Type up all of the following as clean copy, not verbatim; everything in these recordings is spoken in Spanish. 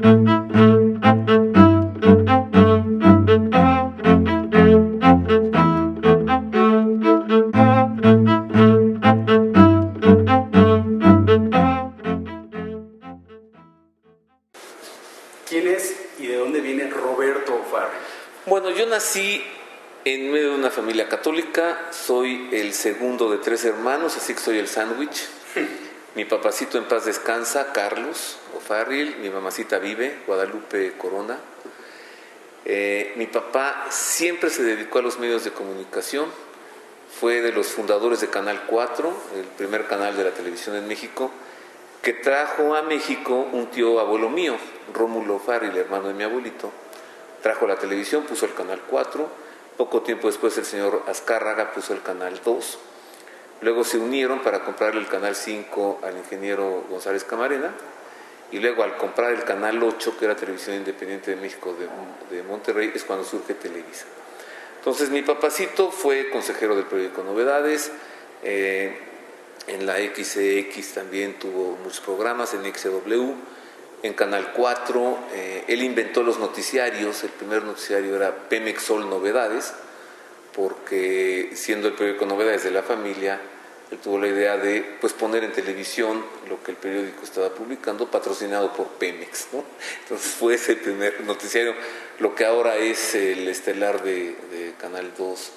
¿Quién es y de dónde viene Roberto O'Farrill? Bueno, yo nací en medio de una familia católica, soy el segundo de 3 hermanos, así que soy el sándwich. Mi papacito en paz descansa, Carlos O'Farrill, mi mamacita vive, Guadalupe Corona. Mi papá siempre se dedicó a los medios de comunicación, fue de los fundadores de Canal 4, el primer canal de la televisión en México, que trajo a México un tío abuelo mío, Rómulo O'Farrill, hermano de mi abuelito. Trajo la televisión, puso el Canal 4, poco tiempo después el señor Azcárraga puso el Canal 2, luego se unieron para comprarle el Canal 5 al ingeniero González Camarena, y luego al comprar el Canal 8, que era Televisión Independiente de México de Monterrey, es cuando surge Televisa. Entonces mi papacito fue consejero del periódico Novedades, en la XCX también tuvo muchos programas, en XW, en Canal 4, él inventó los noticiarios, el primer noticiario era Pemex Sol Novedades, porque siendo el periódico Novedades de la familia, él tuvo la idea de poner en televisión lo que el periódico estaba publicando, patrocinado por Pemex, ¿no? Entonces fue ese primer noticiario, lo que ahora es el estelar de Canal 2,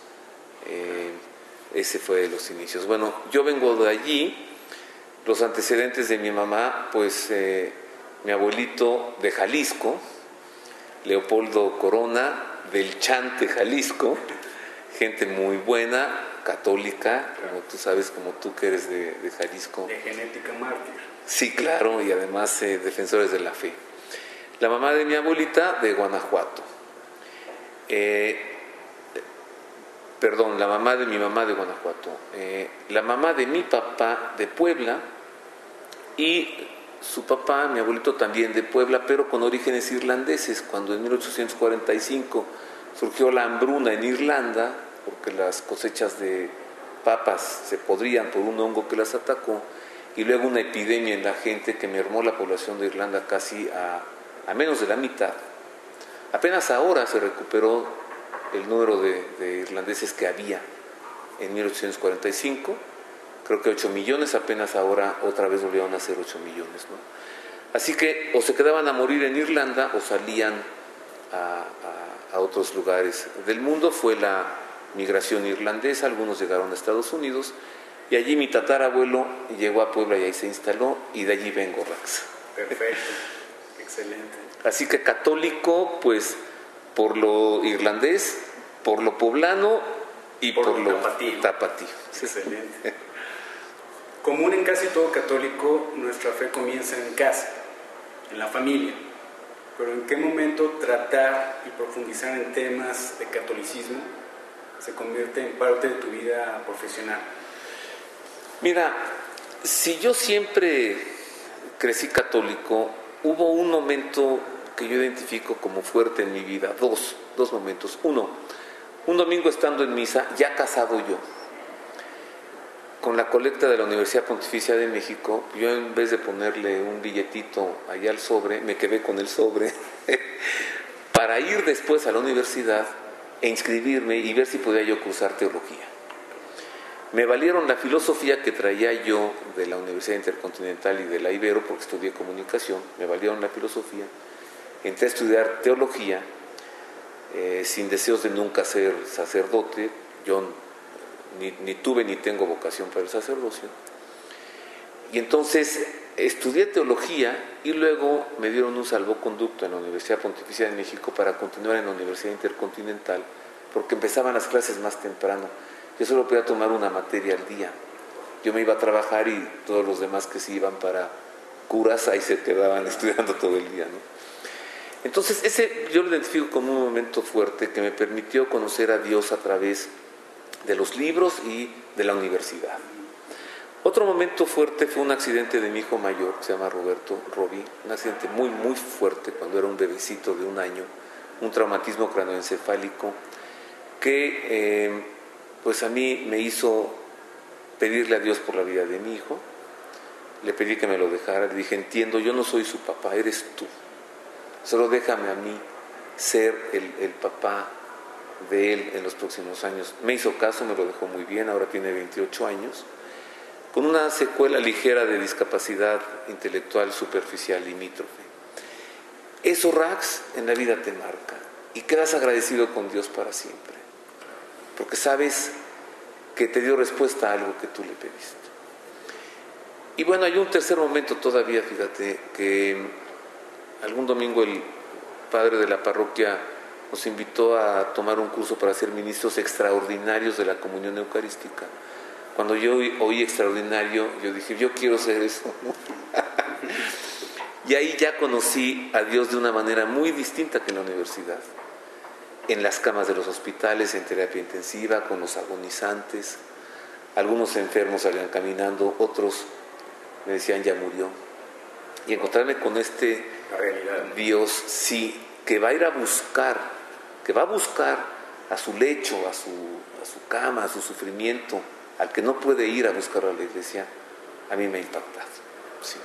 ese fue de los inicios. Bueno, yo vengo de allí, los antecedentes de mi mamá, mi abuelito de Jalisco, Leopoldo Corona, del Chante, Jalisco, gente muy buena, católica, como tú sabes, como tú que eres de Jalisco. De genética mártir. Sí, claro, y además defensores de la fe. La mamá de mi abuelita de Guanajuato. La mamá de mi mamá de Guanajuato. La mamá de mi papá de Puebla y su papá, mi abuelito, también de Puebla, pero con orígenes irlandeses. Cuando en 1845 surgió la hambruna en Irlanda, porque las cosechas de papas se podrían por un hongo que las atacó, y luego una epidemia en la gente que mermó la población de Irlanda casi a menos de la mitad. Apenas ahora se recuperó el número de irlandeses que había en 1845, creo que 8 millones, apenas ahora otra vez volvieron a ser 8 millones, ¿no? Así que o se quedaban a morir en Irlanda o salían a otros lugares del mundo. Fue la migración irlandesa, algunos llegaron a Estados Unidos, y allí mi tatarabuelo llegó a Puebla y ahí se instaló, y de allí vengo, Rax. Perfecto, excelente. Así que católico, por lo irlandés, por lo poblano y por lo tapatío. Excelente. Común en casi todo católico, nuestra fe comienza en casa, en la familia. Pero ¿en qué momento tratar y profundizar en temas de catolicismo se convierte en parte de tu vida profesional? Mira, si yo siempre crecí católico, hubo un momento que yo identifico como fuerte en mi vida, dos momentos. Uno, un domingo estando en misa, ya casado yo, con la colecta de la Universidad Pontificia de México, yo en vez de ponerle un billetito allá al sobre, me quedé con el sobre para ir después a la universidad e inscribirme y ver si podía yo cursar teología. Me valieron la filosofía que traía yo de la Universidad Intercontinental y de la Ibero, porque estudié comunicación, me valieron la filosofía, entré a estudiar teología, sin deseos de nunca ser sacerdote. Yo ni tuve ni tengo vocación para el sacerdocio, y entonces estudié teología y luego me dieron un salvoconducto en la Universidad Pontificia de México para continuar en la Universidad Intercontinental, porque empezaban las clases más temprano. Yo solo podía tomar una materia al día. Yo me iba a trabajar y todos los demás que se iban para curas ahí se quedaban estudiando todo el día, ¿no? Entonces ese yo lo identifico como un momento fuerte que me permitió conocer a Dios a través de los libros y de la universidad. Otro momento fuerte fue un accidente de mi hijo mayor, que se llama Roberto, Robbie, un accidente muy, muy fuerte cuando era un bebecito de 1 año, un traumatismo craneoencefálico que a mí me hizo pedirle a Dios por la vida de mi hijo. Le pedí que me lo dejara, le dije: entiendo, yo no soy su papá, eres tú. solo déjame a mí ser el papá de él en los próximos años. Me hizo caso, me lo dejó muy bien, ahora tiene 28 años, con una secuela ligera de discapacidad intelectual superficial limítrofe. Eso, Rax, en la vida te marca y quedas agradecido con Dios para siempre, porque sabes que te dio respuesta a algo que tú le pediste. Y bueno, hay un tercer momento todavía, fíjate, que algún domingo el padre de la parroquia nos invitó a tomar un curso para ser ministros extraordinarios de la comunión eucarística. Cuando yo oí extraordinario, yo dije, yo quiero ser eso. Y ahí ya conocí a Dios de una manera muy distinta que en la universidad. En las camas de los hospitales, en terapia intensiva, con los agonizantes. Algunos enfermos salían caminando, otros me decían, ya murió. Y encontrarme con este Dios, sí, que va a ir a buscar, que va a buscar a su lecho, a su cama, a su sufrimiento, al que no puede ir a buscarlo a la iglesia, a mí me ha impactado. Sí.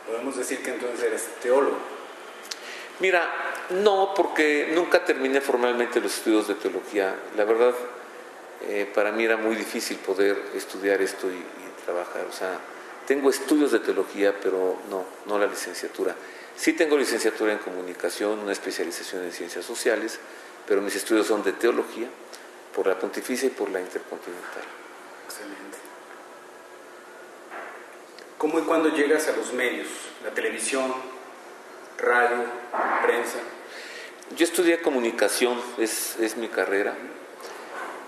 Podemos decir que entonces eres teólogo. Mira, no, porque nunca terminé formalmente los estudios de teología. La verdad, para mí era muy difícil poder estudiar esto y trabajar. O sea, tengo estudios de teología, pero no la licenciatura. Sí tengo licenciatura en comunicación, una especialización en ciencias sociales, pero mis estudios son de teología, por la Pontificia y por la Intercontinental. Excelente. ¿Cómo y cuándo llegas a los medios? La televisión, radio, prensa. Yo estudié comunicación, es mi carrera.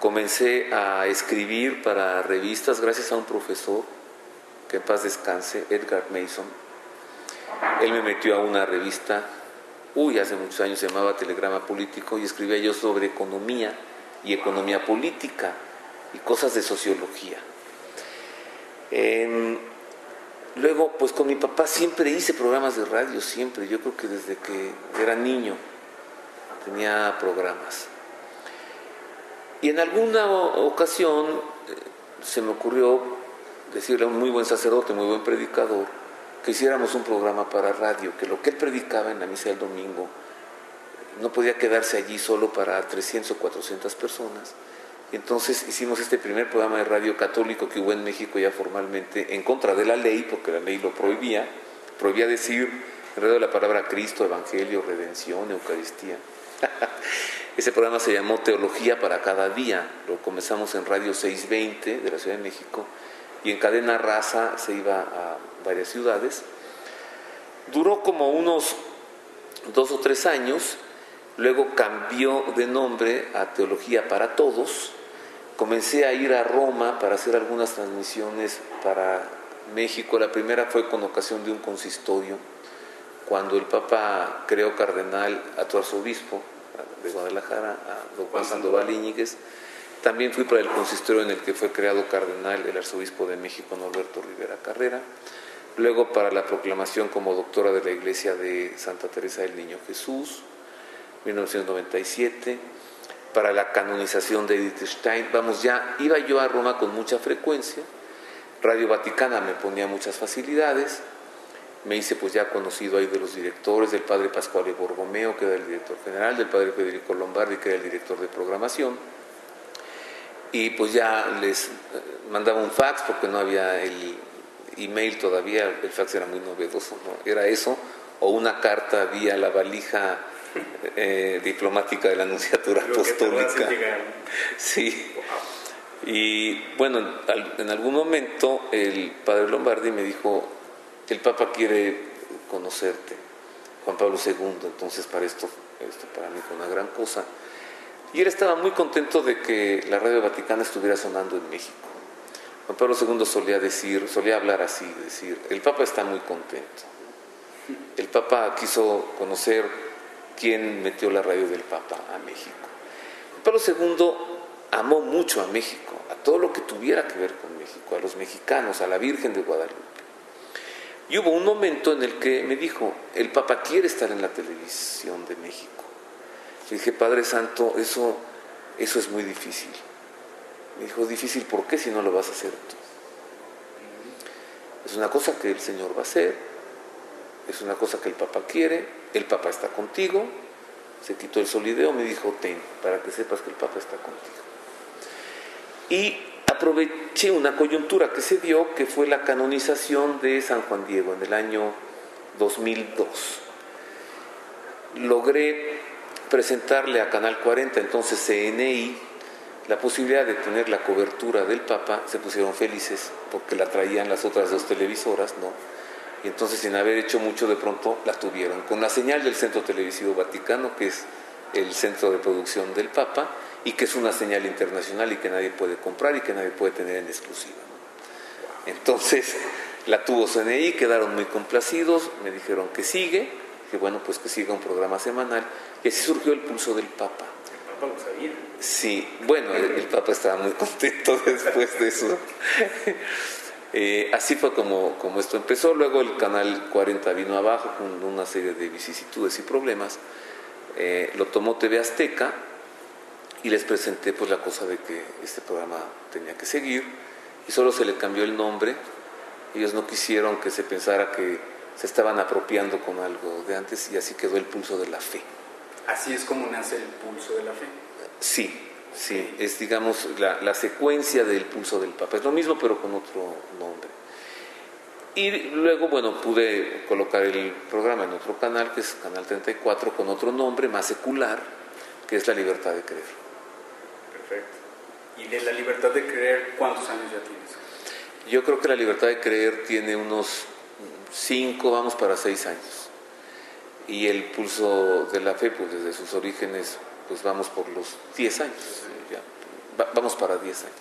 Comencé a escribir para revistas gracias a un profesor, que en paz descanse, Edgar Mason. Él me metió a una revista, hace muchos años, se llamaba Telegrama Político, y escribía yo sobre economía y economía política y cosas de sociología. Luego, pues con mi papá siempre hice programas de radio, siempre. Yo creo que desde que era niño tenía programas. Y en alguna ocasión se me ocurrió decirle a un muy buen sacerdote, muy buen predicador, que hiciéramos un programa para radio, que lo que él predicaba en la misa del domingo no podía quedarse allí solo para 300 o 400 personas. Y entonces hicimos este primer programa de radio católico que hubo en México ya formalmente, en contra de la ley, porque la ley lo prohibía decir alrededor de la palabra Cristo, Evangelio, Redención, Eucaristía. Ese programa se llamó Teología para cada día, lo comenzamos en Radio 620 de la Ciudad de México, y en cadena raza se iba a varias ciudades. Duró como unos 2 o 3 años, luego cambió de nombre a Teología para Todos. Comencé a ir a Roma para hacer algunas transmisiones para México. La primera fue con ocasión de un consistorio, cuando el Papa creó cardenal a tu arzobispo de Guadalajara, a don Juan Sandoval Íñiguez. También fui para el consistorio en el que fue creado cardenal el arzobispo de México, Norberto Rivera Carrera. Luego para la proclamación como doctora de la Iglesia de Santa Teresa del Niño Jesús, 1997. Para la canonización de Edith Stein. Iba yo a Roma con mucha frecuencia. Radio Vaticana me ponía muchas facilidades. Me hice pues ya conocido ahí de los directores, del padre Pascual Borromeo, que era el director general, del padre Federico Lombardi, que era el director de programación. Y pues ya les mandaba un fax, porque no había el email todavía, el fax era muy novedoso, ¿no? Era eso, o una carta vía la valija diplomática de la Nunciatura Apostólica. Sí. Y bueno, en algún momento el padre Lombardi me dijo, el Papa quiere conocerte, Juan Pablo II, entonces para esto para mí fue una gran cosa. Y él estaba muy contento de que la Radio Vaticana estuviera sonando en México. Juan Pablo II solía hablar así, decir, el Papa está muy contento. El Papa quiso conocer quién metió la radio del Papa a México. Juan Pablo II amó mucho a México, a todo lo que tuviera que ver con México, a los mexicanos, a la Virgen de Guadalupe. Y hubo un momento en el que me dijo, el Papa quiere estar en la televisión de México. Le dije, Padre Santo, eso es muy difícil. Me dijo, difícil, ¿por qué si no lo vas a hacer tú? Es una cosa que el Señor va a hacer, es una cosa que el Papa quiere, el Papa está contigo. Se quitó el solideo, me dijo, ten, para que sepas que el Papa está contigo. Y aproveché una coyuntura que se dio, que fue la canonización de San Juan Diego en el año 2002. Logré presentarle a Canal 40, entonces CNI, la posibilidad de tener la cobertura del Papa. Se pusieron felices porque la traían las otras dos televisoras, ¿no? Y entonces, sin haber hecho mucho, de pronto la tuvieron, con la señal del Centro Televisivo Vaticano, que es el centro de producción del Papa, y que es una señal internacional y que nadie puede comprar y que nadie puede tener en exclusiva, ¿no? Entonces, la tuvo CNI, quedaron muy complacidos, me dijeron que sigue, que bueno, pues que siga un programa semanal, y así surgió el Pulso del Papa. El Papa lo sabía. Sí, bueno, el Papa estaba muy contento después de eso. Así fue como esto empezó. Luego el Canal 40 vino abajo con una serie de vicisitudes y problemas. Lo tomó TV Azteca y les presenté pues la cosa de que este programa tenía que seguir, y solo se le cambió el nombre. Ellos no quisieron que se pensara que se estaban apropiando con algo de antes, y así quedó el Pulso de la Fe. Así es como nace el Pulso de la Fe. Sí, es, digamos, la secuencia del Pulso del Papa. Es lo mismo, pero con otro nombre. Y luego, bueno, pude colocar el programa en otro canal, que es Canal 34, con otro nombre, más secular, que es La Libertad de Creer. Perfecto. ¿Y de La Libertad de Creer cuántos años ya tienes? Yo creo que La Libertad de Creer tiene unos 5, vamos para 6 años. Y el Pulso de la Fe, pues desde sus orígenes, pues vamos por los 10 años. Ya, vamos para 10 años.